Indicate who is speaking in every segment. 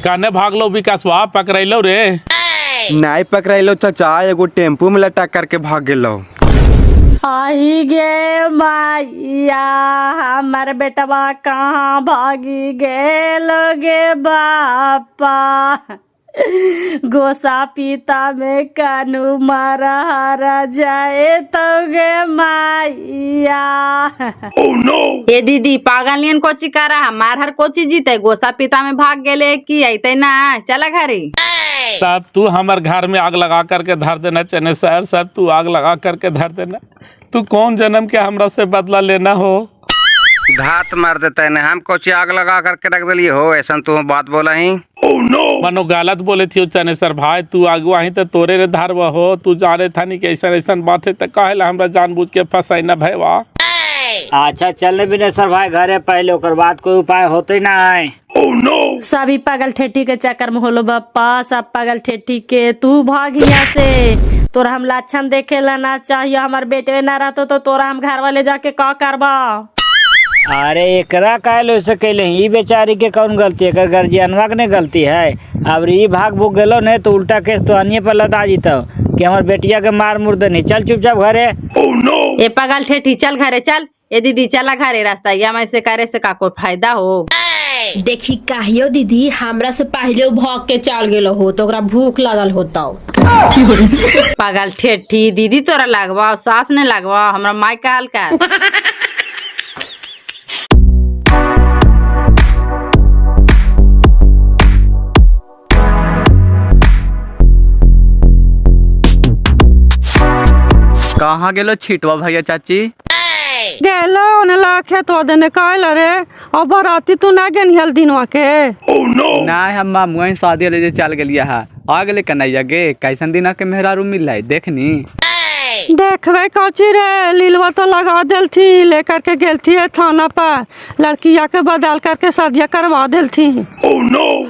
Speaker 1: काने भाग लो विकास वहाँ पकड़लो रे।
Speaker 2: नहीं पकड़लो चाचा, एगो टेम्पू में लटक करके भाग गेलो।
Speaker 3: आई गे मैया हमार बेटवा कहाँ भागी गेल गे बापा, गोसा पीता में कानू मारा हारा जाए तो गे मैया।
Speaker 4: ए दीदी पागल नियन कोची करा, हमार हर कोची जीते, गोसा पिता में भाग गेले कि अते ना, चला घरे।
Speaker 1: सब तू हमारे घर में आग लगा करके धर देना चने सर, सब तू आग लगा करके धर देना। तू कौन जन्म के हमरा से बदला लेना हो?
Speaker 5: घात मार देता है ना, हम कोची आग लगा करके रख दिलिए हो, ऐसा तू बात बोला ही।
Speaker 1: मनो गलत बोले थी चने सर भाई, तू अगुआ ही तो तोरे रे धारवा हो, तू जाने था नहीं कि ऐसा ऐसा बात है तो काहेला हमरा जानबूझ के फंसाई ना भैया।
Speaker 6: अच्छा चलने भी सर भाई घरे पहले ओकर बाद कोई उपाय होते ना है।
Speaker 3: सभी पागल ठेठी के चक्कर में होलो बापा, सब पागल ठेठी के। तू भाग यहाँ से, तोरा हम लक्षण देखे ला ना चाहिए, हमारे बेटे ना रहतो तो तोरा हम घर वाले जाके का करबा।
Speaker 6: अरे एकरा काहे से कैले ही, बेचारी के कौन गलती है, गार्जियनवा के गलती है। अब ये भाग भूग गेलो ने तो उल्टा केस तो अन्य पर लदा जीतो कि हमारे बेटिया के मार मुर्दे नहीं। चल चुपचाप घरे।
Speaker 4: ए पागल ठेठी चल घरे चल। ए दीदी चला घरे, रास्ता या मैं से करे से का कोई फायदा हो।
Speaker 7: देखी काहियो दीदी हमरा से पहले भाग के चल गेलो हो तो ओकरा भूख लगल होता।
Speaker 4: पागल ठेठी दीदी तोरा लगवा, सास ने लगवा, हमरा माई का हाल का।
Speaker 5: कहाँ गेलो छिटवा भैया चाची?
Speaker 3: गेलो ओनला खेतवा देने काल रे, और बराती तू ना गेनियल दिनवा के।
Speaker 5: नहीं हम मामुआ शादी ले चल गेलिया है, आ गेले कन्हैया गे, कैसन दिना के मेहरारू मिल रहा है देखनी।
Speaker 3: देखवे कौची रे, लीलवा तो लगा दिल थी, लेकर के गेल थी थाना पर, लड़किया के बदल करके शादियां करवा दिल थी।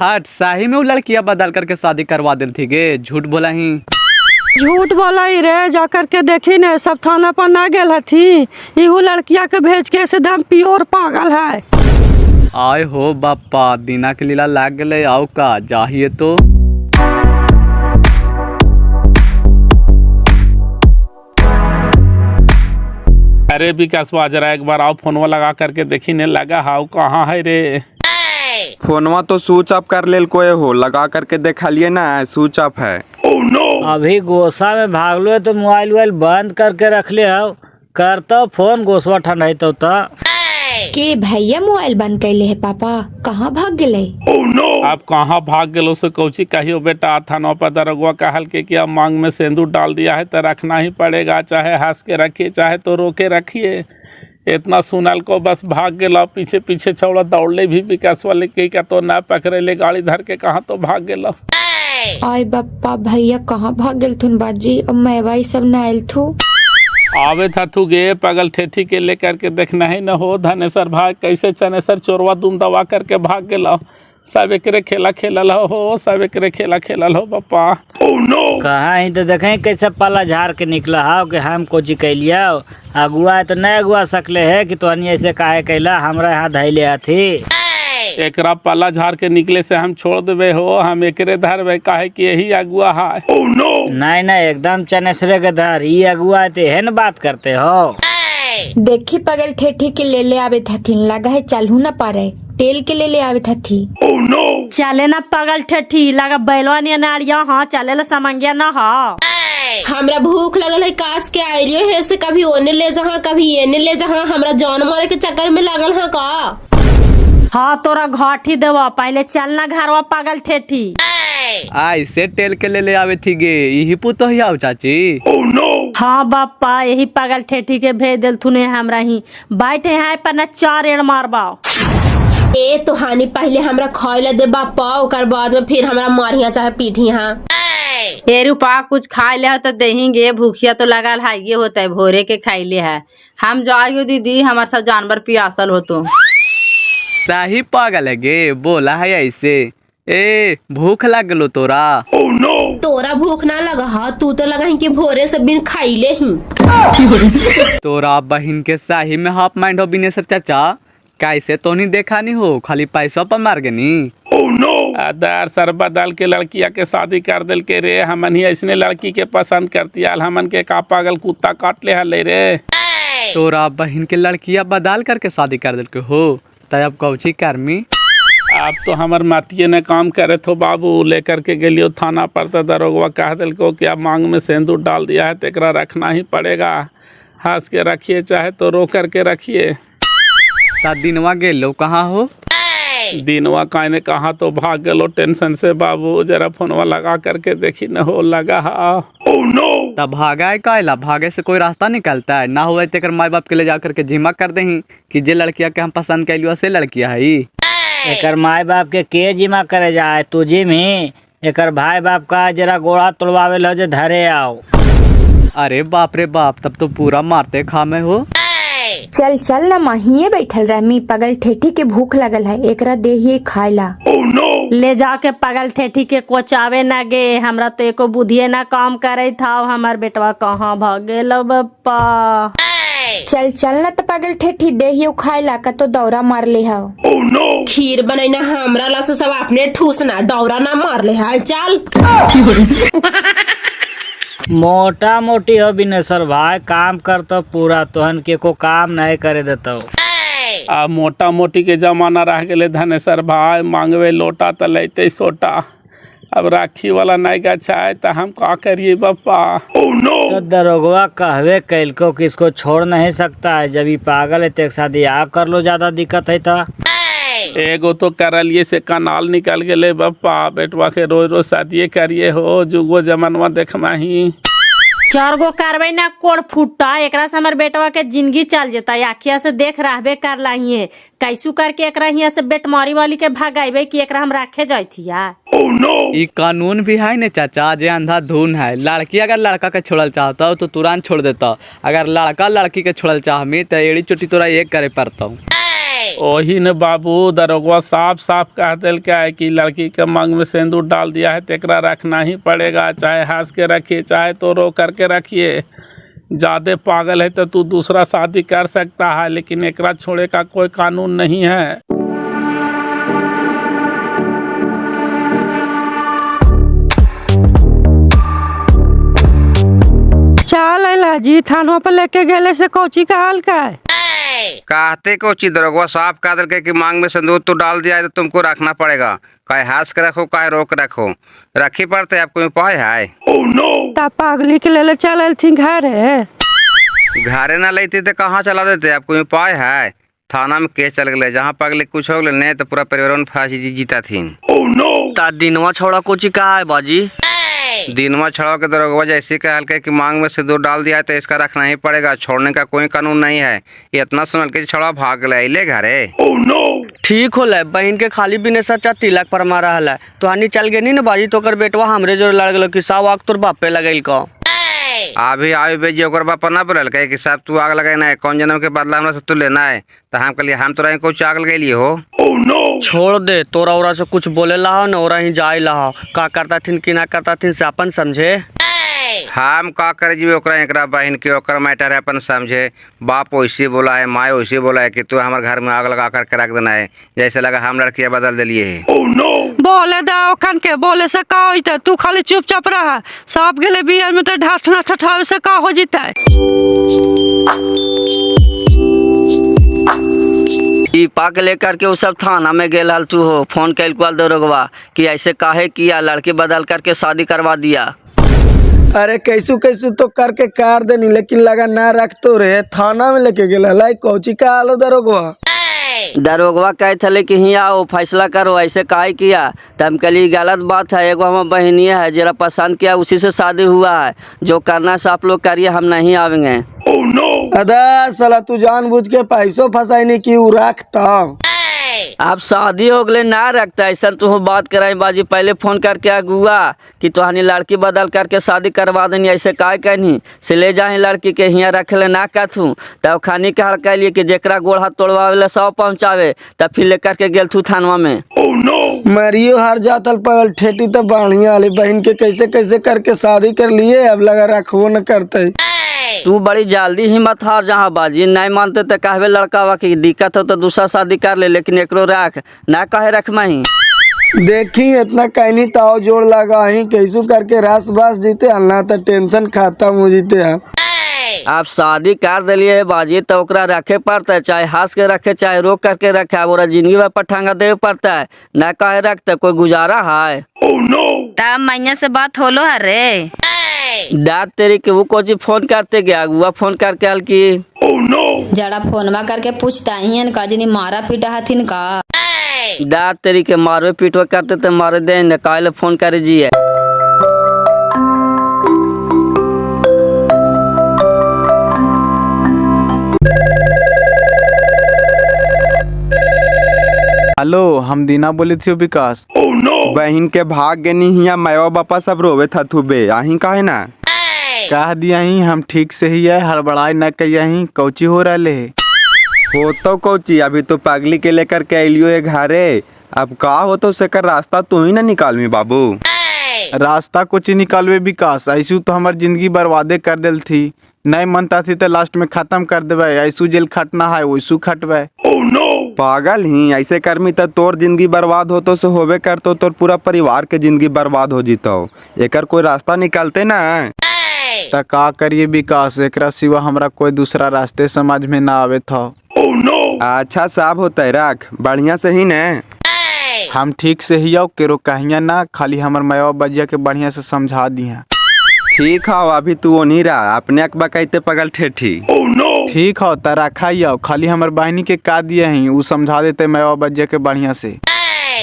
Speaker 5: हट, सही में वो लड़कियां बदल करके शादी करवा दिल थी गे, झूठ बोला ही।
Speaker 3: झूठ बोला ही रे, जा करके देखी ने सब थाना पर ना गेल थी, इहू लड़किया के भेज के एकदम प्योर पागल है।
Speaker 5: आय हो बापा, दीना के लीला लाग गले, आओ का जाहिए तो।
Speaker 1: अरे विकास जरा एक बार आओ, फोनवा लगा करके देखी ने लगा हाउ कहाँ है रे।
Speaker 2: फोनवा तो स्विच ऑफ कर लेल कोई हो, लगा करके देखा लिए ना स्विच ऑफ है।
Speaker 6: अभी गोसा में भागलो तो मोबाइल वोबाइल बंद करके रख ले हो, करता फोन गोसवा ठंडाई तो
Speaker 7: के भैया मोबाइल बंद कर ले है पापा, कहाँ भाग गए?
Speaker 1: अब कहाँ भाग गलो से कौची कहियो बेटा, थाना पर दरोगा कहल के कि अब मांग में सिंदूर डाल दिया है तो रखना ही पड़ेगा, चाहे हंस के रखिए चाहे तो रोके रखिए। इतना सुनल को बस भाग गया, पीछे पीछे छौड़ा दौड़ले भी विकास वाले के क्या तो ना पकड़े ले, गाड़ी धर के कहाँ तो भाग गया।
Speaker 7: आय बप्पा भैया कहाँ भाग गए थुन बाजी, और मैं भाई सब न आयल थू।
Speaker 1: आवे था तू गे पागल ठेठी के लेकर के देखना ही न हो, धनेसर भाग कैसे चनेसर चोरवा दुम दबा करके भाग गया। सब एक खेला खेलल हो, सब एक खेला खेलल हो बापा।
Speaker 6: कहाँ ही तो देखें कैसे पाला झाड़ के निकला हो कि हम कोची कैलिया, अगुआ तो नहीं अगुआ सकले है कि तो ऐसे काहे कैला, हमरा यहाँ धैले थी।
Speaker 1: एकरा पाला झाड़ के निकले से हम छोड़ देवे हो, हम एकरे धरवे काहे कि यही अगुआ है।
Speaker 6: नहीं नहीं एकदम चनेसरे के धर, ये अगुआ है न बात करते हो।
Speaker 7: देखी पगल ठेठी के ले आवे थी, लगा है चलू न पारे, तेल के ले आवे थी।
Speaker 3: चले ना पगल ठेठी, लगा बैलवा ने नारिया, हाँ चले ला समंगिया ना। हाँ
Speaker 7: हमरा भूख लगल है, काश के आइलियो है से कभी ओने ले जहाँ कभी एने ले जहाँ, हमरा जान मारे के चक्कर में लगल है का।
Speaker 3: हाँ तोरा घाटी देवा, पहले चलना घरवा पागल ठेठी।
Speaker 5: ऐसे तेल के ले आवे थी गे, यही पुतो ही आओ चाची।
Speaker 3: हाँ बापा, यही पागल ठेठी के भेज दिल तूने, हमरा ही बैठे हैं पर न 4 एड़ मारबा।
Speaker 7: ए तो हानि पहले हमरा खाइला दे बापा, ओकर बाद में फिर हमरा मारिया चाहे पीठिया।
Speaker 4: ए रूपा कुछ खा ले तो देंगे, भूखिया तो लगा है, ये होता है भोरे के खाई ले है। हम जाइयो दीदी, हमारे सब जानवर पियासल हो तो।
Speaker 5: सही पागल है गे, बोला है ऐसे। ए भूख लग गलो तोरा?
Speaker 7: तोरा भूख ना लगा हा, तू तो लगा ही कि भोरे से बिन खाई ले ही।
Speaker 5: तोरा बहन के सही में हाफ माइंड हो बिनेसर चाचा, कैसे तो नहीं देखा नहीं हो, खाली पैसा पर मार गनी।
Speaker 1: दार सर बदल के लड़किया के शादी कर दिल के रे। हमन ही ऐसने लड़की के पसंद करती है, हमन के का पागल कुत्ता काट ले हले रे।
Speaker 5: तोरा बहन के लड़किया बदल करके शादी कर दिल के हो, तब अब कौची करमी?
Speaker 1: अब तो हमार मातिये ने काम करे थो बाबू, लेकर के गेलियो थाना पर तो दरोगवा कह दिल को कि अब मांग में सिंदूर डाल दिया है, तेकरा रखना ही पड़ेगा। हंस के रखिए चाहे तो रो करके रखिए।
Speaker 5: ता दिनवा गेलो कहाँ हो?
Speaker 1: दिनवा काने कहा तो भाग गलो टेंशन से बाबू, जरा फोनवा लगा करके देखी न हो लगा।
Speaker 5: तब भागा है कायला? भागे से कोई रास्ता निकलता है? ना हुआ तेकर माई बाप के ले जा करके जिम्मा कर दही कि जे लड़किया के हम पसंद कैलियो से लड़किया है।
Speaker 6: एकर माई बाप के जिम्मा करे जाए? तू जिम ही एकर भाई बाप का जरा गोड़ा तोड़वावे लो जे धरे आओ।
Speaker 5: अरे बाप रे बाप, तब तो पूरा मारते खामे हो।
Speaker 8: चल चल ना माहिए बैठल रहमी, पगल ठेठी के भूख लगल है, एकरा देहिए खाइला।
Speaker 3: ले जाके पागल ठेठी के कोचावे ना गे, हमरा तो एको बुधिये ना काम करे था। हमार बेटवा कहाँ भाग गेलो बप्पा।
Speaker 8: चल चल ना तो पगल ठेठी देहियो खाइला, का तो दौरा मार ले हो।
Speaker 7: खीर बनैना हमरा ला से सब अपने ठूसना, डौरा ना मार ले है। चल
Speaker 6: मोटा मोटी हो बिनेश्वर भाई, काम कर तो पूरा, तोहन के को काम नहीं करे देता।
Speaker 1: अब मोटा मोटी के जमाना रह गए धनेश्वर भाई, मांगवे लोटा तो लेते सोटा। अब राखी वाला नहीं गच्छा है तो हम का करिए बप्पा।
Speaker 6: तो दरोगवा कहवे कैल को कि इसको छोड़ नहीं सकता है, जब ये पागल है तो एक शादी आ कर लो, ज्यादा दिक्कत है तो।
Speaker 1: एगो तो करलिए से कनाल निकल गए बप्पा, बेटवा के रोज रोज शादी करिए हो, जुगो जमनवा देखमा ही।
Speaker 3: 4 गो कारवाई ना कोड़ फुटा, एकरा से हमार बेटवा के जिंदगी चल जेता। आखिया से देख रहबे कर लाहिए कैसू करके एकरा हिया से बेटमारी वाली के भगाइबे कि एकरा हम रखे जाइथिया।
Speaker 5: ई कानून भी है ने चाचा, जे अंधाधुन है। लड़की अगर लड़का के छोड़ल चाहता हो तो तुरंत छोड़ देता, अगर लड़का लड़की के छोड़ल चाहमी तो एड़ी चोटी तोरा एक करे पड़ता।
Speaker 1: ओही न बाबू, दरोगवा साफ साफ कह दिल क्या है कि लड़की के मांग में सिंदूर डाल दिया है, तेकरा रखना ही पड़ेगा, चाहे हंस के रखिए चाहे तो रो करके रखिए। ज्यादा पागल है तो तू दूसरा शादी कर सकता है, लेकिन एकरा छोड़े का कोई कानून नहीं है।
Speaker 3: चल जी थानवा पर लेके गेले से कोची का हाल का है?
Speaker 9: कहते कोची दरोगवा साफ कह दिल कि मांग में सिंदूर तो डाल दिया है तो तुमको रखना पड़ेगा, चाहे हंस के रखो चाहे रोक रखो, रखी पड़ते। आपको उपाय है?
Speaker 3: तब पागली के ले चल थी घरे।
Speaker 9: घरे ना लेते तो कहाँ चला देते? आपको उपाय है? थाना में केस चल गए, जहाँ पगले कुछ हो गए नहीं तो पूरा परिवार में फांसी जीता थी।
Speaker 5: दिनवा छोड़ा कोची कहा है बाजी?
Speaker 9: दिनवा छड़ाओ के दरोगा जैसे कहल के कि मांग में सिंदूर डाल दिया है तो इसका रखना ही पड़ेगा, छोड़ने का कोई कानून नहीं है। ये इतना सुनल के छड़ा भाग ले घरे।
Speaker 5: ठीक हो ले, बहन के खाली बिने सच्चा तिलक पर मारा है तो हानि चल गई नी बाजी, तो कर बेटवा हमरे जो लड़ गलो कि साव आग तोर बापे लगल को।
Speaker 9: अभी आवे बेजी ओकर बाप ना बोलल के कि साहब तू आग लगाना है, कौन जन्म के बदला हमरा से तू लेना है, तो हम कहलिए हम तोरा कुछ आग लगे लिए हो।
Speaker 5: छोड़ दे, तोरा ओरा से कुछ बोले ला न ओरा ही जाए ला, का करता थिन कि ना करता थिन से अपन समझे।
Speaker 9: हम का करे जी ओकरा एकरा बहन के ओकर मैटर है अपन समझे। बाप वैसे बोला है, माँ वैसे बोला है कि तू हमारे घर में आग लगा करके रख देना है, जैसे लगा हम लड़कियां बदल दिलिए है।
Speaker 3: बोले दाओ खान के बोले से का होता, तू खाली चुपचाप रहा। सांप गेले बियर में तो ढाठना ठठावे से का हो जीता है।
Speaker 10: ई पाक लेकर के वो सब थाना में गेल हल तू हो, फोन कैल कुआल दरोगवा कि ऐसे काहे किया, लड़की बदल करके शादी करवा दिया।
Speaker 11: अरे कैसू कैसू तो करके कार देनी, लेकिन लगा ना रख तो रे, थाना में लेके गेला कौची का आलो दरोगवा।
Speaker 10: दरोगवा कहे थे कि हिया आओ फैसला करो, ऐसे काहे किया। तो हम कहली गलत बात है, एगो हमारा बहनिया है जरा पसंद किया उसी से शादी हुआ है, जो करना है आप लोग करिए, हम नहीं आवेंगे।
Speaker 11: अदा साला तू जानबूझ के पैसों फंसाई की रखता।
Speaker 10: अब शादी हो गए ना रखता, ऐसा तू बात कराई बाजी, पहले फोन करके अगुआ कि तुहानी लड़की बदल करके शादी करवा देनी, ऐसे काय कहनी से ले जाए लड़की के हियाँ रख ले ना कथू। तब खानी कह कहलिए कि जेकरा गोड़ हाथ तोड़वावे सौ पहुँचावे, तब फिर लेकर के गेल थू थानवा में।
Speaker 11: मरियो हर जातल पगल ठेठी तो बढ़िया वाली बहन के कैसे कैसे करके शादी कर लिए, अब लगा रखो न करते।
Speaker 10: तू बड़ी जल्दी हिम्मत हार जहाँ बाजी, नहीं मानते तो कहवे लड़का वा की दिक्कत हो तो दूसरा शादी कर ले, लेकिन एकरो रख ना कहे रख मही।
Speaker 11: देखी इतना कहनी ताव जोड़ लगा ही कैसू करके रास बास जीते हल्ला तो टेंशन खत्म हो जीते हैं।
Speaker 10: आप शादी कर दिलिए बाजी तो ओकरा रखे पड़ता है, चाहे हंस के रखे चाहे रोक करके रखे। अब ओरा जिंदगी में पठांगा देवे पड़ता है, न कहे रखते कोई गुजारा है।
Speaker 4: तब मैया से बात होलो है रे।
Speaker 10: दाद तेरी के वो कोची फोन करते गया अगुआ फोन करके हल की
Speaker 4: जरा फोनमा करके पूछता ही का जिनी मारा पीटा हथिन का।
Speaker 10: दाद तेरी के मारवे पीटवे करते तो मारे दे न काहे फोन करे जिए।
Speaker 5: हेलो, हम दीना बोली थी विकास।
Speaker 2: बहन के भाग गनी हिया मायो बापा सब रोवे था थुबे आही काहे ना
Speaker 5: कह दिया ही हम ठीक से ही है, हड़बड़ाई न कहिया ही। कौची हो रहा है?
Speaker 2: हो तो कौची अभी तो पागली के लेकर के अलियो है घरे। अब का हो तो सेकर रास्ता तू ही ना निकालमी बाबू।
Speaker 5: रास्ता कुछ ही निकालवे विकास, ऐसू तो हमार जिंदगी बर्बादे कर दिल थी। नहीं मनता थी तो लास्ट में खत्म कर देवे। ऐसू जेल खटना है वैसू खटवे।
Speaker 2: पागल ही ऐसे कर्मी तो तोर जिंदगी बर्बाद हो तो से होवे करतो तोर पूरा परिवार के जिंदगी बर्बाद हो जीतो। एकर कोई रास्ता निकालते ना
Speaker 5: तो का करिए विकास, एकरा सिवा हमरा कोई दूसरा रास्ते समझ में ना आवे था।
Speaker 2: अच्छा साहब होता है रख बढ़िया से ही न।
Speaker 5: हम ठीक से ही आओ केरो कहिया ना, खाली हमर माया बजिया के बढ़िया से समझा दिया।
Speaker 2: ठीक हो अभी तू वो नहीं रहा अपने अकबा कहते पगल ठेठी।
Speaker 5: ठीक हो तारा खाई आओ, खाली हमर बहनी के का दिए ही उ समझा देते माया बजिया के बढ़िया से।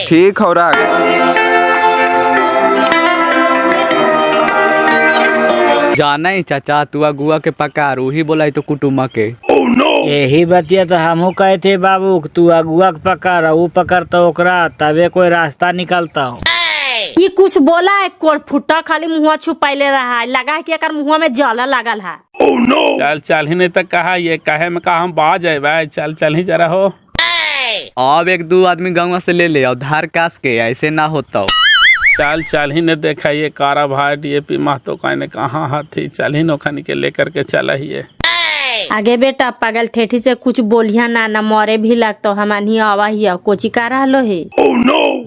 Speaker 2: ठीक हो रख।
Speaker 5: जाना ही चाचा तू अगुआ के पकार वही बोला तो कुटुम्बा के।
Speaker 6: यही बतिया तो हमहू कहे थे बाबू तू अगुआ के पकड़ वो पकड़ तो ओकरा तबे कोई रास्ता निकलता हो।
Speaker 3: ये कुछ बोला है कोड़ फुट्टा खाली मुँह छुपाइले रहा है, लगा है कि एकर मुँह में जाला लगल है।
Speaker 1: चल चल ही नहीं तक कहा ये कहे में कहा हम बाज है भाई। चल चल ही जरा हो।
Speaker 5: अब एक दो आदमी गाँव से ले ले और धार कास के, ऐसे ना होता।
Speaker 1: चल चल ही ने देखा ये कारा भाई डीएपी महतो कहने कहाँ हाथी। चल ही नौखनी के लेकर के चला ही है।
Speaker 3: आगे बेटा पागल ठेठी से कुछ बोलिया ना, न मरे भी लगता हमानी आवा ही कोची का रहा है।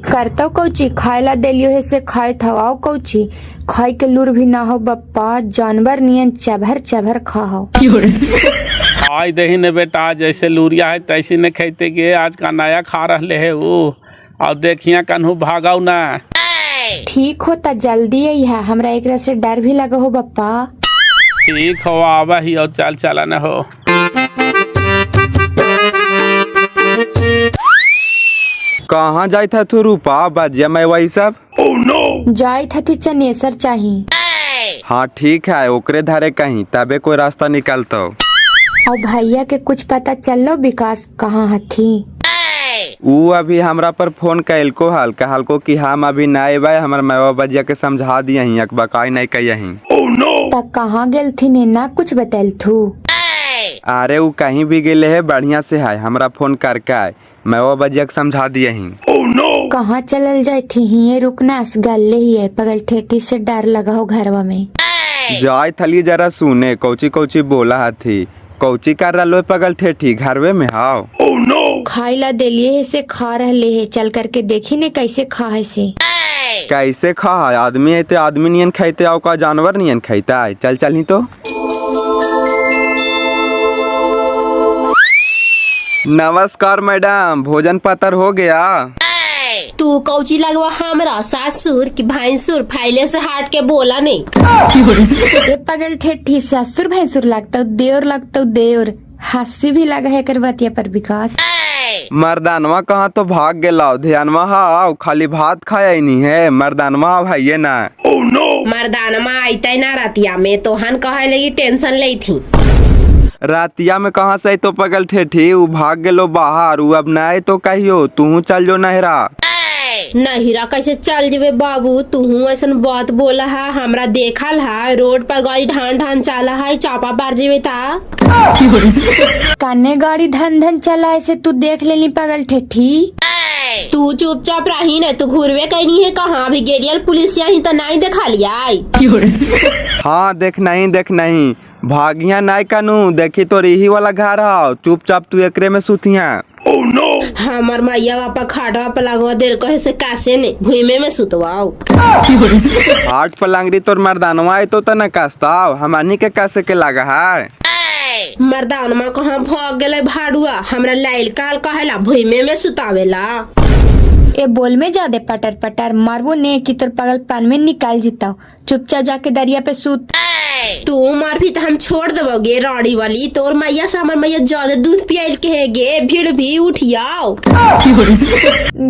Speaker 8: करता कौची खाएला देलियो है से खाए थवाओ कौची खाए के लूर भी ना हो बप्पा, जानवर नियन चभर चभर खाओ।
Speaker 1: आज दही ने बेटा जैसे लूरिया है तैसे ने खेते के आज का नया खा रहे है वो। और देखिया कन्हू भागाऊ ना।
Speaker 8: ठीक होता जल्दी है, हमरा एकरा से डर भी लगा हो बप्पा।
Speaker 1: ठीक हो आवा ही और चल चला न हो।
Speaker 2: कहाँ जाए था तू रूपा बाजिया मैं वही सब।
Speaker 8: जाए थी चनेसर चाहिए।
Speaker 2: हाँ ठीक है ओकरे धारे कहीं तबे कोई रास्ता निकलता।
Speaker 8: और भैया के कुछ पता चलो विकास कहाँ हथी?
Speaker 2: ऊ अभी हमरा पर फोन कैलको हाल कहलको कि हम अभी ना आए हमारे माँ बजिया के समझा दिया ही बकाई नहीं कही।
Speaker 8: तक कहाँ गेल थी ने ना कुछ बतल थू?
Speaker 2: अरे वो कहीं भी गेले है बढ़िया से है हमरा फोन करके आए मैं वो बजिया के समझा दिया ही।
Speaker 8: कहाँ चलल जाए थी ये रुकना गले ही है पगल ठेठी से डर लगा हो घरवा में।
Speaker 2: जाए थली जरा सुने कौची कौची बोला थी कौची कर रहा पगल ठेठी घरवे में हाओ।
Speaker 8: खाई ला देलिए है से खा रहे है, चल करके देखी ने कैसे खा है से।
Speaker 2: कैसे खा है आदमी है आदमी नियन खाते आओ का जानवर नियन खाता है। चल चल ही तो। नमस्कार मैडम भोजन पतर हो गया?
Speaker 7: तू कौची लगवा हमरा सासुर की भैंसुर फैले से हाट के बोला नहीं।
Speaker 8: पगल ठेठी ससुर भैंसुर लगता देवर लगता देवर हंसी भी लगा है कर बतिया पर विकास।
Speaker 2: मर्दानवा कहाँ तो भाग गेला ध्यानवा हाउ खाली भात खाया ही नहीं है मर्दानवा भाई ना।
Speaker 7: मर्दानमा आईता ना रातिया में तो हन कहे लगी टेंशन ली थी।
Speaker 2: रातिया में कहाँ से तो पगल ठेठी उ भाग गेलो बाहर उ अब ना तो कहियो तू चल जो नहरा।
Speaker 7: नहिरा कैसे चल जेबे बाबू तू ऐसा बात बोला है हमरा देखल है रोड पर गाड़ी ढान ढान चला है चापा पार जेबे ता।
Speaker 8: काने गाड़ी धन धन चला ऐसे तू देख लेनी पगल ठेठी।
Speaker 7: तू चुपचाप रही न तू घूरवे कहीं है कहाँ भी गेरियल पुलिस ही तो नहीं देखा लिया।
Speaker 2: हाँ देख नहीं भागिया नाय कानू देखी तो रही वाला घर हाउ चुपचाप तू एकरे में सुतिया।
Speaker 7: हमार मैया बापा खाटवा पे लगवा देल कहे से कासे ने भूमे में सुतवाओ।
Speaker 2: हाट पलंगड़ी तोर मर्दानवा आई तो न कसताव हमनी के कैसे के लगा है।
Speaker 7: मर्दानमा कहाँ भाग गए भाड़ुआ, हमरा लाइल काल कहेला भूमे में सुतावेला।
Speaker 8: ए बोल में ज्यादा पटर पटर मारबो ने कि तोर पागलपन में निकाल जीता। चुपचाप जाके दरिया पे सूत।
Speaker 7: तू मार भी तो हम छोड़ देवोगे राड़ी वाली, तोर मैया से हमर मैया ज्यादा दूध पियाल के है गे, भीड़ भी उठियाओ।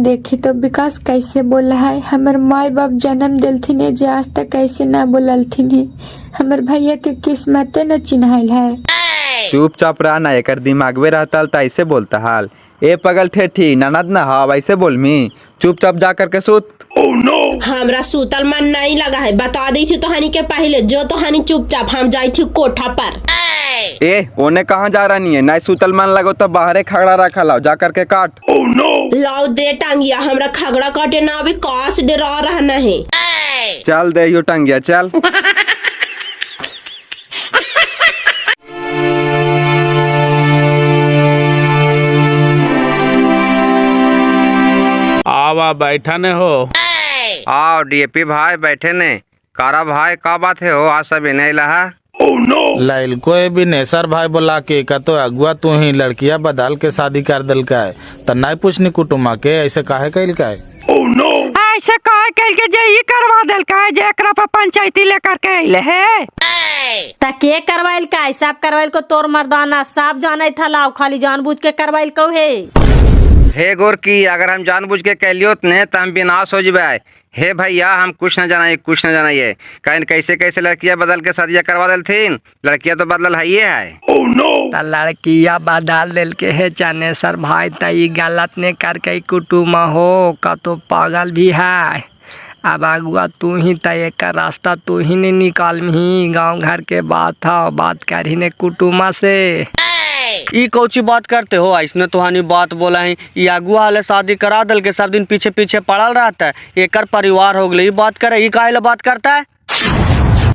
Speaker 8: देखी तो विकास कैसे बोला है, हमर माई बाप जन्म दिलथिन जे आज तक कैसे ना बोलथिन। हमर भैया के किस्मते न चिन्हाइल है।
Speaker 2: चुपचाप रहना, एकर दिमाग में रहता तो ऐसे बोलता हाल। ए पगल ठेठी ननद न हा ऐसे बोल मी, चुपचाप जा करके सूत।
Speaker 7: हमरा सूतल मन नहीं लगा है, बता दी थी तोहानी के पहले, जो तोहानी चुपचाप हम जाई थी कोठा पर।
Speaker 2: ए ओने कहाँ जा रही है, नहीं सूतल मन लगो तो बाहरे खगड़ा रखा लाओ, जा करके काट।
Speaker 7: लाओ दे टांगिया, हमरा खगड़ा काटे ना अभी काश डरा रहना है।
Speaker 2: चल दे यो टंगिया चल।
Speaker 1: आवा बैठा ने हो।
Speaker 9: आओ डीएपी भाई बैठे ने। कारा भाई का बात है हो, आज सब नहीं लहा।
Speaker 12: लाइल को भी नेसर भाई बोला के का तो अगुआ तू ही लड़किया बदल के शादी कर दिल का है, त नहीं पूछनी कुटुमा के ऐसे काहे कैल का है।
Speaker 3: ऐसे कहे कल के जे ई करवा देल का जे एकरा पर पंचायती लेकर के आइले है। त के करवाइल का, सब करवाइल को तोर मर्दाना सब जाने था, लाओ खाली जानबूझ के करवाइल को है।
Speaker 9: हे गोर की अगर हम जानबूझ के कहलियो ने तो हम विनाश हो जाए। हे भैया हम कुछ न जाना, कुछ न जाना। कहीं कैसे कैसे लड़कियां बदल के शादियां करवा दिलथिन, लड़कियां तो बदल है।
Speaker 6: लड़किया बदल दिल के है चनेसर भाई, तई गलत ने करके कुटुम हो का तो पागल भी है। अब अगुआ तू ही तय का रास्ता तू ही ने निकाल ही, गाँव घर के बात था बात कर ही ने कुटुमा से।
Speaker 10: ई कौची बात करते हो, इसने तुहानी बात बोला है। ये अगुआ वाले शादी करा दल के सब दिन पीछे पीछे पड़ल रहता है, एकर परिवार हो गई बात करे, ई काहे बात करता है।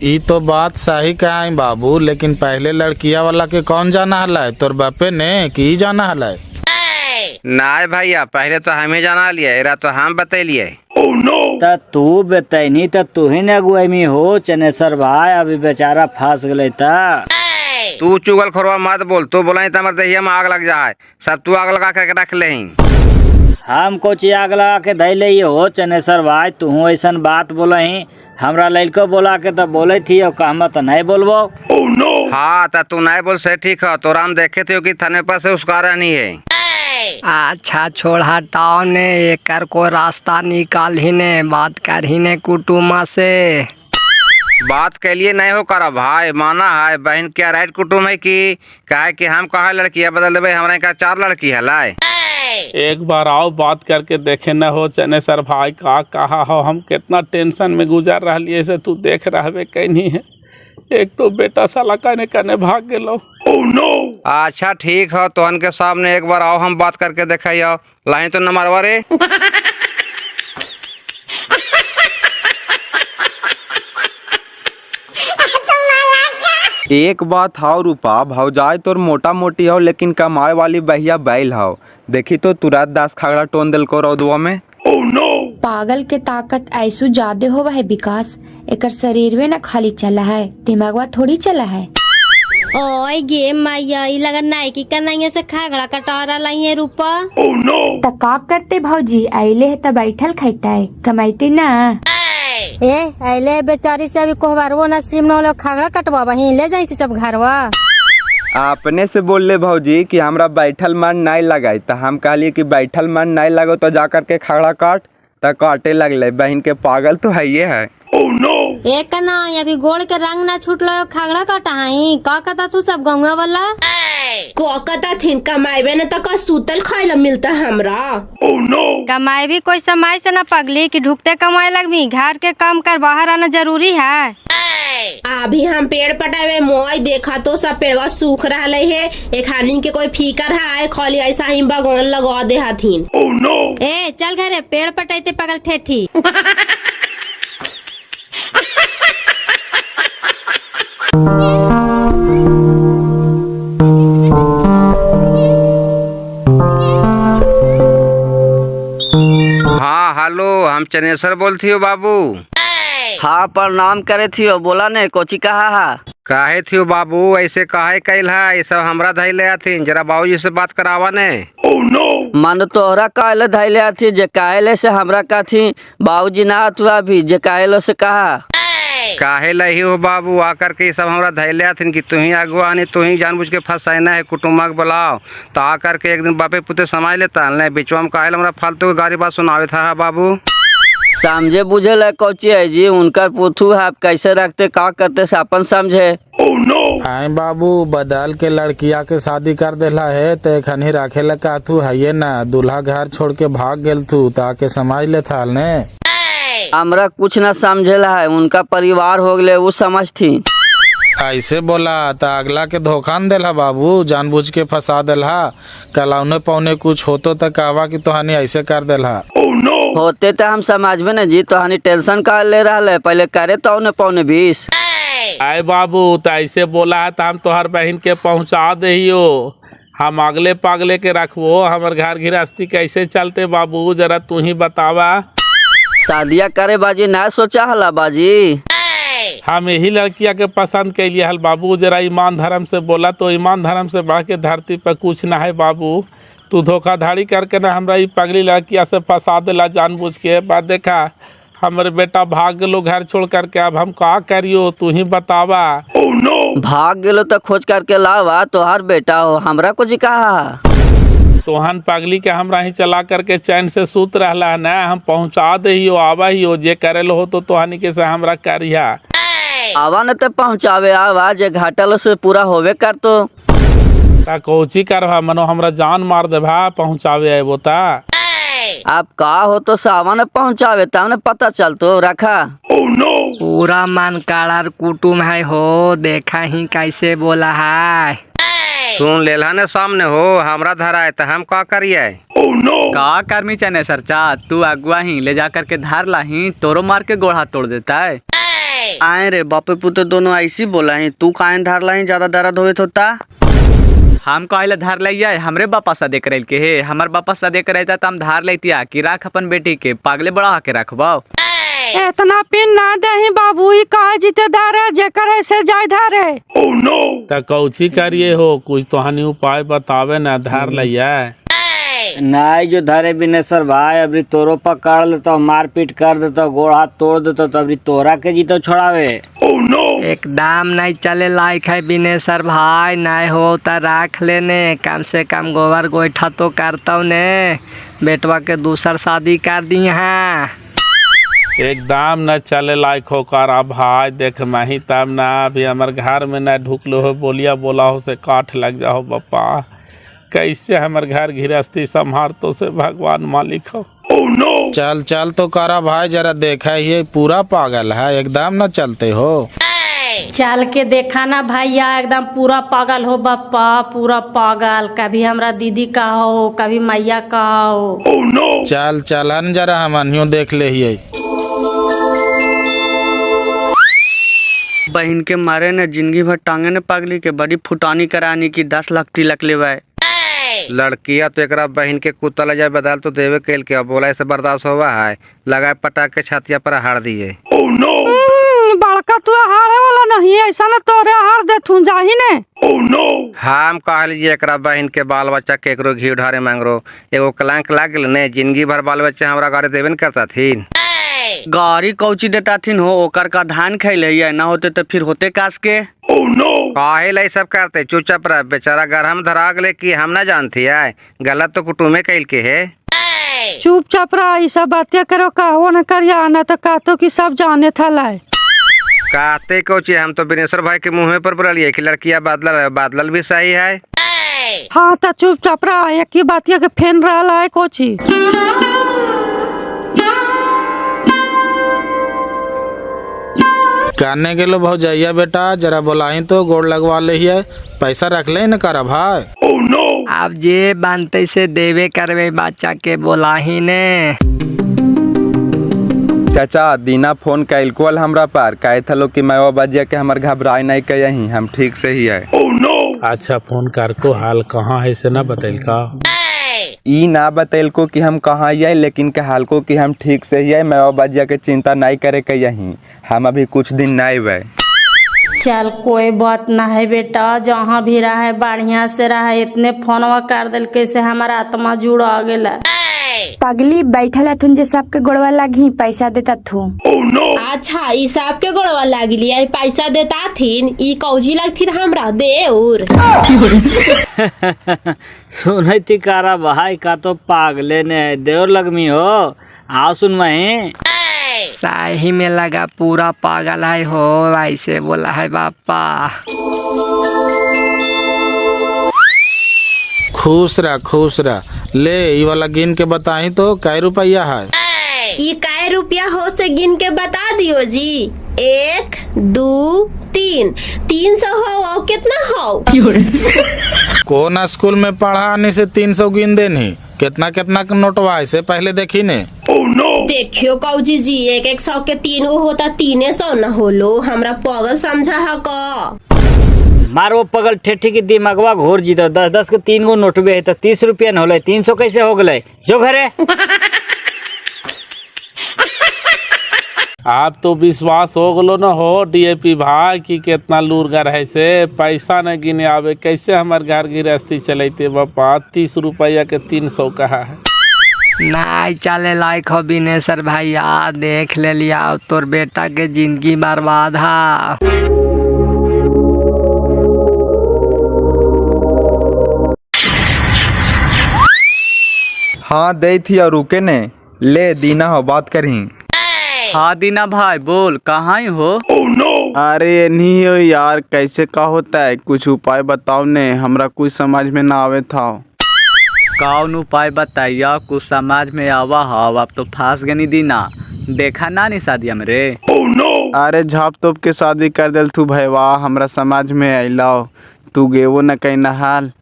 Speaker 12: ई तो बात सही कहा बाबू, लेकिन पहले लड़किया वाला के कौन जाना हला, तोर बापे ने की जाना हला।
Speaker 9: नहीं भैया पहले तो हमें जाना लिया, एरा तो हम बतैलिए।
Speaker 6: तू बतैनी तो तू ही ने अगुआई हो चनेसर भाई, अभी बेचारा फंस गए था।
Speaker 9: तू चुगल खोरवा मत बोल, तू बोला तो हमारे दहिया में आग लग जाए, सब तू आग लगा करके रख ले।
Speaker 6: हम कुछ आग लगा के धै ले हो चनेसर भाई, तू ऐसा बात बोला ही, हमरा लड़को बोला के तो बोले थी और कहमा तो नहीं बोलबो।
Speaker 9: हाँ तो तू नहीं बोल से ठीक है, तो राम देखे थे कि थाने पर से उसका नहीं है।
Speaker 6: अच्छा छोड़ हटाओ ने, एकर को रास्ता निकाल ही ने, बात कर ही ने कुटुमा से।
Speaker 9: बात के लिए नहीं हो करा भाई, माना है बहन क्या राइट कुटुम है कि कहे कि हम कहा लड़कियां बदल देवे, हमारे का 4 लड़की है लाए।
Speaker 1: एक बार आओ बात करके देखे न हो चनेसर भाई का कहा हो, हम कितना टेंशन में गुजार रही से तू देख रहे कहीं नहीं है। एक तो बेटा साला कहने कहने भाग गेलो।
Speaker 9: अच्छा ठीक है, तो उनके सामने एक बार आओ हम बात करके देखा, लाइन तो न मारवा रे।
Speaker 2: एक बात हाउ रूपा, भौजाई तोर मोटा मोटी हो लेकिन कमाए वाली बहिया बैल हो। देखी तो तुरंत 10 खगड़ा टोन दिल को रौदवा में।
Speaker 8: पागल के ताकत ऐसू ज्यादा होवा है विकास, एकर शरीर में न खाली चला है, दिमागवा थोड़ी चला है।
Speaker 7: ओए गे मैया, ई लगा नाइकी का नहीं से खागड़ा कटोरा लाई है रूपा।
Speaker 8: त का करते भौजी, आइले है त बैठल खाइता है, कमाइते ना।
Speaker 3: ए अले बेचारी से अभी कोहबारवो नसीब न होलो, खागड़ा कटवा वहीं ले जाई चुपचाप घरवा।
Speaker 2: अपने से बोल ले भौजी कि हमरा बैठल मन नहीं लगाई, तो हम कहलिए कि बैठल मन नहीं लगो तो जा करके खगड़ा काट, तो काटे लगले। बहन के पागल तो है ये है।
Speaker 3: एक ना अभी गोड़ के रंग ना छूटलो, खागड़ा कटाई का कता तू सब गंगा वाला
Speaker 7: कोकता थिन कमाइबे न तो का सूतल खाइला मिलता हमरा।
Speaker 3: कमाई भी कोई समय से न पगली कि ढुकते कमाए लगमी, घर के काम कर बाहर आना जरूरी है।
Speaker 7: अभी हम पेड़ पटावे मोई देखा तो सब पेड़वा सूख रहा है, एक हानि के कोई फीकर है, खाली ऐसा ही बागवान लगा दे हथिन।
Speaker 3: ए चल घरे पेड़ पटाइते पगल ठेठी।
Speaker 9: हम चनेश्वर बोलती हो बाबू।
Speaker 10: हाँ प्रणाम करे थियो, बोला ने कोची कहा हा?
Speaker 9: काहे थियो बाबू ऐसे काहे कैल है? ये सब हमरा धैले आथिन, जरा बाबूजी से बात करावा ने।
Speaker 10: मन तोहरा काहे धैले आथी? जे काहे से हमरा काथी बाबूजी ना अथवा भी जे काहे से कहा?
Speaker 9: काहे लही हो बाबू आकर के सब हमरा धैले आथिन कि तू ही अगुआ आनी, तू ही जानबूझ के फंसाना है कुटुम्बक बुलाओ। तो आकर के एक दिन बापे पुते समाज लेता नहीं, बीचवा में काहे हमरा फालतू के गाड़ी बात सुनावे था बाबू।
Speaker 10: समझे बुझे ला कौची है जी, उनका पूछू है आप कैसे रखते का करते से अपन समझे।
Speaker 12: आए बाबू बदल के लड़किया के शादी कर देला है तो खनी रखे ला काथू है ना, दूल्हा घर छोड़ के भाग गेल थू ताके समझ ले था ने।
Speaker 10: हमरा कुछ ना समझेला है, उनका परिवार हो गए वो समझ थी।
Speaker 12: ऐसे बोला तो अगला के धोखा न देला बाबू, जानबूझ के फंसा देला। कलौने पौने कुछ होतो तो कहवा कि तोहानी ऐसे कर देला।
Speaker 10: होते तो हम समझ में न जी, तोहानी टेंशन का ले रहा है, पहले करे तो पौने 20।
Speaker 1: आए बाबू तो ऐसे बोला है तो हम तोहर बहन के पहुँचा दहियो। हम अगले पागले के रखबो, हमर घर गृहस्थी कैसे चलते बाबू जरा तू ही बतावा।
Speaker 10: शादिया करे बाजी ना सोचा हला बाजी।
Speaker 1: हम यही लड़किया के पसंद कैलिए हल बाबू, जरा ईमान धर्म से बोला तो ईमान धर्म से बढ़ के धरती पर कुछ ना है बाबू। तू धोखाधड़ी करके ना हमरा ये पगली लड़किया से फंसा देला जानबूझ के। बात देखा हमारे बेटा भाग गलो घर छोड़ करके, अब हम का करियो तू ही बतावा।
Speaker 10: भाग गेलो तो खोज करके लावा, तोहार बेटा हो हमरा कुछ कहा।
Speaker 1: तोहन पगली के हमरा ही चला करके चैन से सूत रहला है ना, हम पहुँचा दहियो आवा ही हो, जे करे हो तो तोहनी के से हमरा करिया।
Speaker 10: आवा न तो पहुँचावे आवा, जे घाटल से पूरा होवे कर तो
Speaker 1: कोची करवा मनो हमरा जान मार दे भा पहुँचावे आबो ता।
Speaker 10: आप का हो तो सावन पहुँचावे तब न पता चल तो रखा।
Speaker 6: पूरा मन काड़ार कुटुम है हो, देखा ही कैसे बोला है।
Speaker 9: सुन लेला ने सामने हो हमरा धरा है तो हम का करिए।
Speaker 5: का कर्मी चने सरचा, तू अगुआ ही ले जा करके धार लाही, तोरो मार के गोड़ा तोड़ देता है।
Speaker 10: आए रे बापे पुते दोनों ऐसी बोला ही, तू काहे धार लाही ज्यादा दर्द होवे होता।
Speaker 5: हम कहले धार लिया हमरे बापा सा देख रहे के हे, हमार बापा सा देख रहे तो हम धार लेतिया कि राख अपन बेटी के पागले बड़ा के रखबा।
Speaker 3: इतना पिन ना दही बाबू, ई कहा जीते धारे जेकर ऐसे जाय धारे।
Speaker 1: तो कौची करिए हो, कुछ तोहनी उपाय बतावे ना धार लिया।
Speaker 6: नहीं जो धरे बिनेश्वर भाई अभी तोरो पकड़ लेता, मारपीट कर देता, गोड़ हाथ तोड़ देता, तो अभी तोरा के जीतो छोड़ावे। एकदम नहीं चले लायक है बिनेश्वर भाई, नहीं हो तो रख लेने, कम से कम गोबर गोईठा तो करता ने, बेटवा के दूसर शादी कर दी है।
Speaker 1: एकदम न चले लायक हो करा भाई, देख मही तब ना अभी हमारे घर में न ढुकलो हो, बोलिया बोला हो से काठ लग जाओ बापा। कैसे हमारे घर गृहस्थी संभार तो से भगवान मालिक हो।
Speaker 12: चल चल तो करा भाई, जरा देखा ये पूरा पागल है, एकदम न चलते हो।
Speaker 3: चल के देखा ना भैया, एकदम पूरा पागल हो बापा, पूरा पागल। कभी हमरा दीदी का हो, कभी मैया का हो।
Speaker 12: चल चलन जरा हम अनियो देख ले ही।
Speaker 10: बहन के मारे ने जिंदगी भर टांगे ने पागली के बड़ी फुटानी करानी की 10 लाख तिलक लेवाए।
Speaker 9: लड़किया तो एकरा बहन के कुत्ता ले जाए बदल तो देवे केल के, बोला ऐसे बर्दाश्त होवा है, लगाए पटाख के छातिया पर हार दिए।
Speaker 3: बड़का तू हारे वाला नहीं, ऐसा न तोरे हार दे तू जाही ने।
Speaker 9: हम कह लीजिए एकरा बहन के बाल बच्चा केकरो घी ढारे मांगरो, एगो कलंक लाग गेल ने, जिंदगी भर बाल बच्चा हमरा गाड़ी देवे न करता थी।
Speaker 10: गाड़ी कौची देता थी हो, ओकर का धान खैले ना होते तो फिर होते कास के।
Speaker 9: काहे लाई सब करते, चुपचाप रह, बेचारा घर हम धरा गले कि हम ना जानती है, गलत तो कुटुम्बे कैल के है।
Speaker 3: चुपचाप रह, ई सब बातें करो, कहो न करिया ना तो कहतो कि सब जाने था लाए।
Speaker 9: कहते कोची, हम तो बिनेश्वर भाई के मुँह पर बोलिए कि लड़किया बादल भी सही है।
Speaker 3: हाँ तो चुपचाप रह, एक ही बातिया के फेन रहा है कोची।
Speaker 12: कहने के लो भौजैया बेटा जरा बोलाई तो गोड़ लगवा ले है, पैसा रख ले न करा भाई।
Speaker 6: अब जे बनते से देवे करवे बच्चा के बोला ही ने।
Speaker 2: चाचा दीना फोन कैल कोल हमरा पर, कहे था लो कि मैं वो बजिया के हमर घबराए नहीं कहीं, हम ठीक से ही है।
Speaker 1: अच्छा फोन कर को हाल कहाँ है से ना बतैल का।
Speaker 2: ई ना बतैल को कि हम कहाँ आए, लेकिन कहाल को कि हम ठीक से ही आए। मैं बजिया के चिंता नहीं करे के यहीं हम अभी कुछ दिन नहीं आए।
Speaker 3: चल कोई बात ना है बेटा, जहाँ भी रहा है बढ़िया से रहा है। इतने फोनवा कर दिल कैसे हमारा आत्मा जुड़ा गेला।
Speaker 8: पगली बैठल हथुन जे सबके गोड़वा लागी पैसा देता थू।
Speaker 7: अच्छा ई सब के गोड़वा लागली है पैसा देता थिन ई कौजी लगथिन हमरा देउर।
Speaker 6: सुनै तिकारा भाई का तो पागले ने देवर लगमी हो। आओ सुन मैं
Speaker 10: साही में लगा पूरा पागल है हो, ऐसे बोला है बापा।
Speaker 12: खुश रह ले ई वाला गिन के बताई तो कै रुपया है।
Speaker 7: ई कै रुपया हो से गिन के बता दियो जी। 1 2 3 300 हो और कितना हो?
Speaker 12: कौन स्कूल में पढ़ाने से 300 गिन देनी? कितना कितना का नोटवा है से पहले देखी ने।
Speaker 7: देखियो कौजी जी 100 के 3 गो होता 300 न होलो। हमरा पागल समझा है का?
Speaker 6: मारो पगल ठेठी की दिमागवा घोर जी। तो 10 के 3 गो नोटवे है तो 30 रुपया न होले 300 कैसे हो गए? जो घरे
Speaker 1: आप तो विश्वास हो गलो न हो डीएपी भाई कि कितना लूरगर है से पैसा न गिने आवे। कैसे हमार घर गृहस्थी चलते बापा। 30 रुपया के 300 कहा है।
Speaker 10: नहीं चले लायक हो बिनेसर भैया, देख ले लिया तोर बेटा के जिंदगी बर्बाद है।
Speaker 2: हाँ दे थी और रुके ने ले दीना हो बात करी।
Speaker 5: हाँ दीना भाई बोल, कहाँ हो?
Speaker 11: अरे नहीं हो यार, कैसे का होता है कुछ उपाय बताओ ने, हमरा कुछ समझ में ना आवे था।
Speaker 5: कौन उपाय बताइया कुछ समझ में आवा हो। अब तो फंस गनी दीना, देखा ना नी शादी हमरे।
Speaker 11: अरे झाप तोप के शादी कर दिल तू भैया, हमरा समझ में अइलाओ तू गेवो न कहीं नहाल।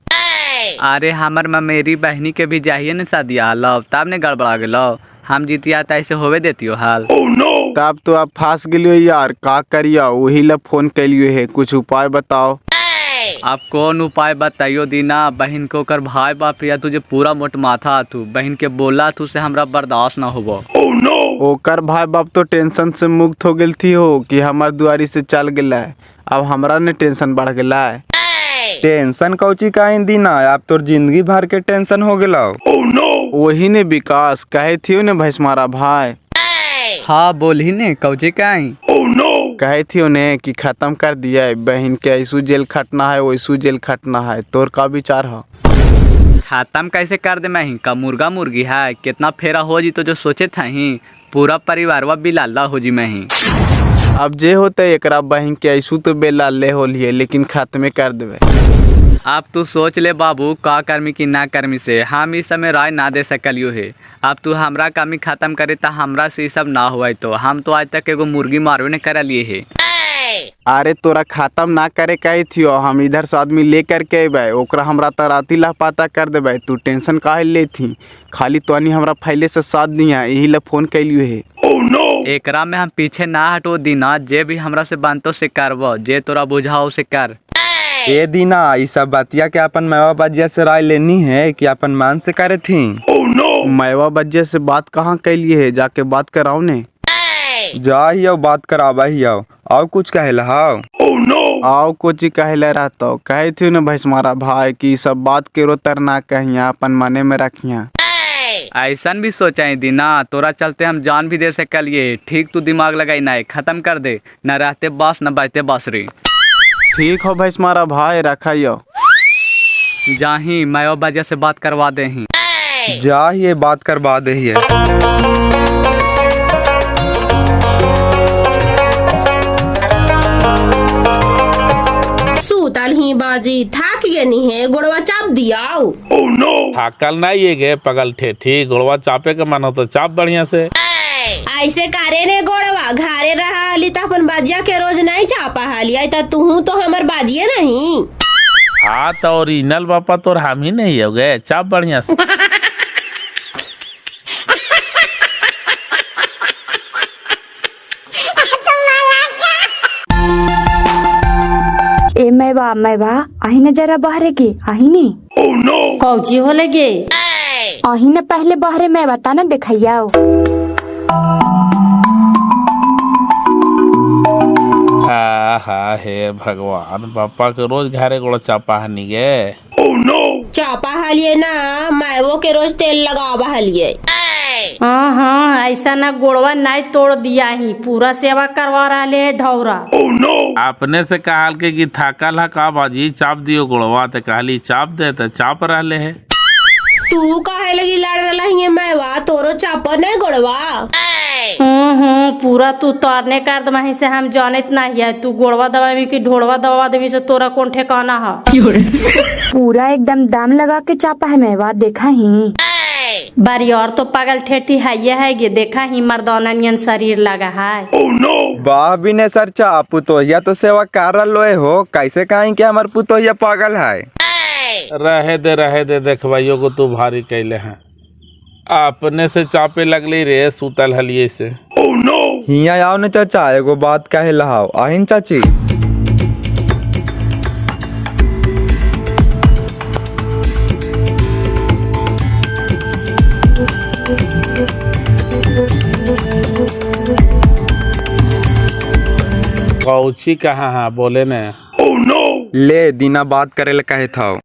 Speaker 5: अरे हमर मेरी बहनी के भी जाइए न शादी आलो तब ने गड़बड़ा गेलो। हम जीतिया त ऐसे होवे देतियो हाल।
Speaker 11: तब तो आप फंस गलियो यार, का करिया वही ला फोन कैलियो है, कुछ उपाय बताओ।
Speaker 5: अब कौन उपाय बताइयो दीना, बहन को कर भाई बाप या तुझे पूरा मोट माथा तू बहन के बोला तू से हमरा बर्दाश्त ना होबो।
Speaker 11: ओकर भाई बाप तो टेंशन से मुक्त हो गई थी हो कि हमार दुआरी से चल गया है, अब हमरा ने टेंशन बढ़ गया है।
Speaker 2: टेंशन कौची का दीना, आप तोर जिंदगी भर के टेंशन हो गया।
Speaker 11: वही ने विकास कहे थी ने भैंसमारा भाई।
Speaker 5: हाँ बोली ने कौचे काई
Speaker 11: कहे थी ने कि खत्म कर दिया है, बहन के ऐसू जेल खटना है वैसू जेल खटना है। तोर का विचार है?
Speaker 5: खत्म कैसे कर दे मैं का मुर्गा मुर्गी है, कितना फेरा हो जी तो जो सोचे था ही पूरा परिवार वा बिलाला हो जी मैं ही।
Speaker 11: अब जे होते एकरा बहन के ऐसू तो बेलाले हो लिए, लेकिन खत्मे कर देवे।
Speaker 5: अब तू सोच ले बाबू का कर्मी की ना कर्मी से हम इस समय राय ना दे सकलियो है। अब तू हमरा कमी खत्म करे ता हमरा से सब ना हुआ तो हम तो आज तक एगो मुर्गी मारवे ने करा लिए है।
Speaker 11: अरे तोरा खत्म ना करे कही थियो, हम इधर से आदमी लेकर के अबे ओकरा हमरा त राती लापता कर देबे। तू टेंशन काहे ले थी, खाली तोनी हमरा फैले से साथ दिया यही ला फोन कैलियो है।
Speaker 5: एकरा में हम पीछे ना हटो दीना, जे भी हमरा से बनतो से करबो, जे तोरा बुझाओ से कर।
Speaker 2: ए दीना ये सब बातिया के अपन मैवा बजिया से राय लेनी है कि अपन मान से करे थी।
Speaker 11: मैवा बजिया से बात कहाँ कैलिए है, जाके बात कराओ ने।
Speaker 2: जा ही आओ बात करावा ही आओ, और कुछ कहेला हाओ।
Speaker 11: आओ कोची कहले रहता कहे थी न भैंसमारा भाई कि सब बात के रोतर ना कहिया, अपन मने में रखिया।
Speaker 5: ऐसन भी सोचा है दीना, तोरा चलते हम जान भी दे सकलिए। ठीक तू दिमाग लगाई ना खत्म कर दे, न रहते बास न बजते बांसुरी।
Speaker 11: ठीक हो भैंसमारा भाई रखाइयो।
Speaker 5: जाही मैं बजा से बात करवा दे ही।
Speaker 2: जा ही ये बात करवा दे ही है।
Speaker 7: सूतल ही बाजी थक गनी है गोड़वा चाप दियाओ।
Speaker 1: थाकल नहीं ये गे पगल ठेठी, गोड़वा चापे के मन हो तो चाप बढ़िया से।
Speaker 7: ऐसे करे ने गोड़वा घरे रहा हली तो अपन बाजिया के रोज नहीं चापा हाली आई तू तो हमर बाजिए नहीं।
Speaker 1: हाँ तो ओरिजिनल बापा तो हम ही नहीं हो गए, चाप बढ़िया से।
Speaker 8: ए मैवा आही न जरा बाहर के आही ने।
Speaker 3: कौची हो लगे
Speaker 8: अही न पहले बहरे में बता न देखैया।
Speaker 1: हा हे भगवान, पापा के रोज घरे गोड़ चापा हनी गे।
Speaker 7: चापा हलिए ना, मैवो के रोज तेल लगावा हलिए।
Speaker 3: हाँ ऐसा ना गोड़वा नहीं तोड़ दिया ही, पूरा सेवा करवा रहा है ढौरा।
Speaker 1: अपने से कहल के कि थाकल है का बाजी, चाप दियो गोड़वा, तो कहली चाप दे, तो चाप रहले है।
Speaker 7: तू काहे लगी लड़ रहा है मैवा, तोरो चापा नहीं गोड़वा।
Speaker 3: पूरा तू तोरने कर दमाही से हम जानत नहीं है, तू गोड़वा दबावी की ढोड़वा दबा देवी से तोरा कौन ठिकाना है।
Speaker 8: पूरा एकदम दाम लगा के चापा है मेवा, देखा ही
Speaker 3: बारी और तो पागल ठेठी है ये है गे, देखा ही मर्दाना नियन शरीर लगा है।
Speaker 2: वाह बिने सर चा, पुतोहिया तो सेवा कर लोए हो, कैसे कहें कि हमार पुतोहिया पागल है।
Speaker 1: रहे दे देखवाइयो को तू भारी कैले हैं, अपने से चापे लगली रे सुतल हलिए से।
Speaker 2: हिया आओ न चाचा, एगो बात कहे लहाओ। आहिन चाची।
Speaker 1: कौची कहाँ है बोले ने।
Speaker 2: ले दीना बात करे ले कहे था।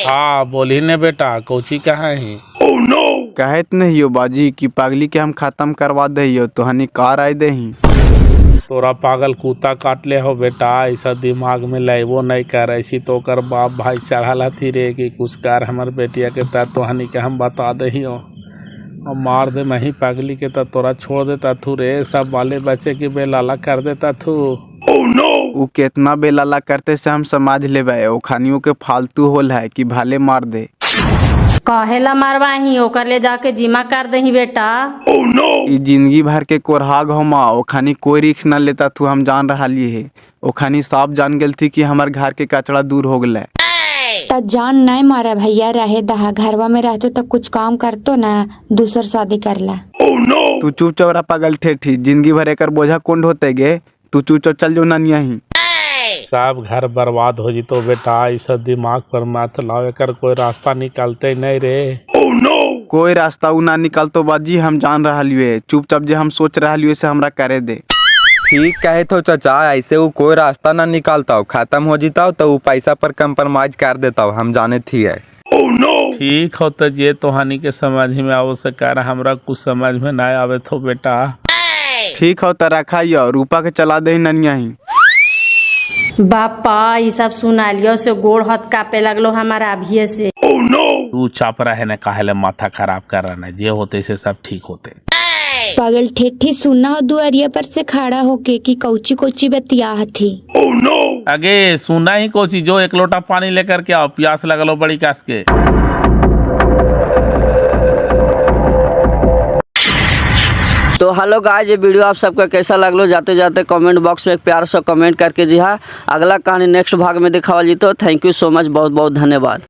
Speaker 1: हाँ बोली ने बेटा, कौची कहाँ है।
Speaker 11: कहत नहीं हो बाजी कि पागली के हम खत्म करवा दे, तो हनी कार आए दे।
Speaker 1: तोरा पागल कुत्ता काट ले हो बेटा, ऐसा दिमाग में लेबो नहीं कर, ऐसी तो कर बाप भाई चढ़ा थी रे कि कुछ कर हमर बेटिया के तर तो हनी के हम बता दे ही हो, और मार दे मैं ही पागली के तर तोरा छोड़ देता थू रे, सब बाले बच्चे की बेलाला कर देता थू।
Speaker 11: उ केतना बेलाला करते से हम समझ लेबे, ओ खानियों के फालतू होल है कि भाले मार दे।
Speaker 3: कहेला मारवाही, ओकर ले जाके जिमा कर दही बेटा।
Speaker 11: ई जिंदगी भर के कोरहाग होमा, ओ खानी कोई रिक्स न लेता थू, हम जान रहा लिए है। ओ खानी साफ जान गेल थी कि हमार घर के कचड़ा दूर हो गए।
Speaker 8: त जान नहीं मारा भैया, रहे दहा घरवा में रहते तो कुछ काम करतो ना, दूसर शादी करला।
Speaker 11: तू चुप चौरा पागल ठेठी, जिंदगी भर एकर बोझा कौन ढोते गे, तू चुप चुप चल जो ना यहीं।
Speaker 1: सब घर बर्बाद हो जितो बेटा, ऐसा दिमाग पर मत लाओ, कर कोई रास्ता निकालते नहीं रे।
Speaker 11: कोई रास्ता उ ना निकालतो बाजी, हम जान रहा लिए, चुपचाप जे हम सोच रहा लिए से हमरा करे दे।
Speaker 2: ठीक कहे तो चाचा, ऐसे वो कोई रास्ता ना निकालता, खत्म हो जीता तो वो पैसा पर कंप्रोमाइज कर देता, हम जाने थी है।
Speaker 1: ठीक हो तो ये तो हानि के समझ में आओ सकार, हमरा कुछ समझ में ना आवे तो बेटा।
Speaker 11: ठीक हो तो रखा रूपा के चला दे ननिया ही।
Speaker 3: बापा ये सब सुना लियो से गोड़ हाथ कापे लगलो हमारा अभी से।
Speaker 1: तू चाप रहे न काहे माथा खराब कर रहा है, जे होते से सब ठीक होते।
Speaker 8: पागल ठेठी सुना हो दुआरिया पर से खड़ा होके कि कौची कौची बतिया थी।
Speaker 1: अगे सुना ही कोची, जो एक लोटा पानी लेकर के आओ, प्यास लगलो बड़ी कास के।
Speaker 10: तो हेलो गाइस, ये वीडियो आप सबका कैसा लगलो, जाते जाते कमेंट बॉक्स में एक प्यार सा कमेंट करके जी हाँ, अगला कहानी नेक्स्ट भाग में दिखावा जी। तो थैंक यू सो मच, बहुत बहुत धन्यवाद।